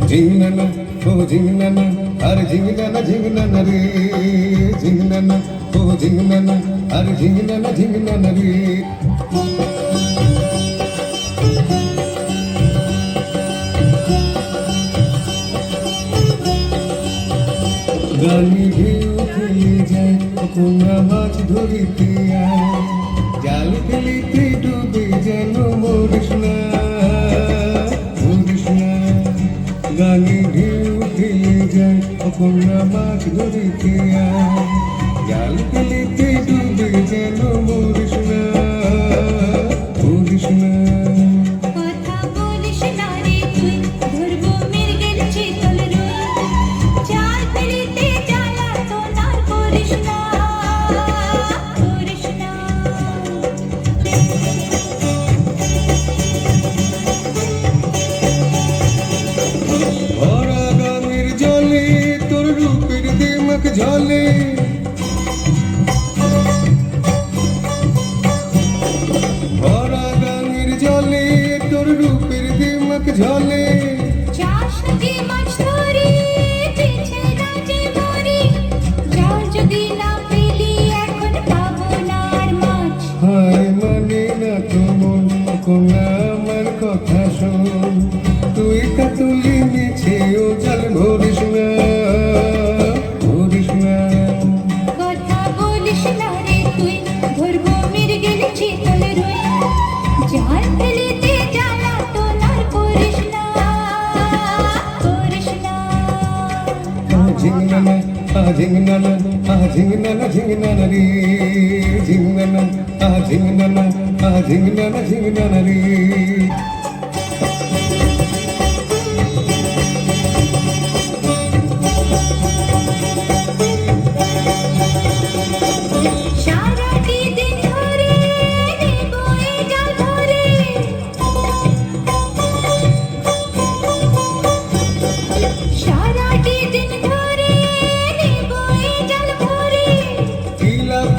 ঝিংনানা ও ঝিংনানা আর ঝিংনানা ঝিংনানা রে ঝিংনানা ও ঝিংনানা আর ঝিংনানা ঝিংনানা রে গানি ঢেউ খেলে যায় কোনা মাছ ধরিতে আয় জাল ফেলিতে ডুবে যেন মরিস না মরিস না গানি ঢেউ খেলে যায় কোনা মাছ ধরিতে আয় জাল ফেলিতে ডুবে যেন মরিস না মরিস না ঝলে ভরা গাঙের জলে তোর রূপের দিমাক ঝলে চাষ নদী মাছ ধরি পিছে রাজে মরি জল যদি না পেলি এখন পাবো না আর মাছ হায় মানে না তো মন কোনা আমার কথা শোন তুই কাতুলি মিছে ও জল ভরিস না জাল ফেলিতে জ্বালা তো না করিস না করিস না ঝিংনানা ঝিংনানা ঝিংনানা ঝিংনানা রে ঝিংনানা ঝিংনানা ঝিংনানা ঝিংনানা রে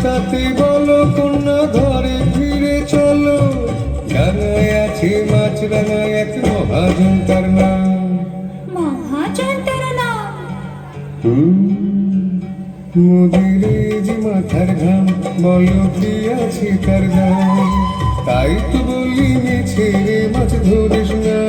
তাতে বলো কন্যা ঘরে ফিরে চলো ডাঙায় আছে মাছ রাঙায় এক মহাজন তার নাম মহাজন তার নাম মোদিরে যে মাথার ঘাম বলো কি আছে তার দাম তাই তো বলি মিছে রে মাছ ধরিস না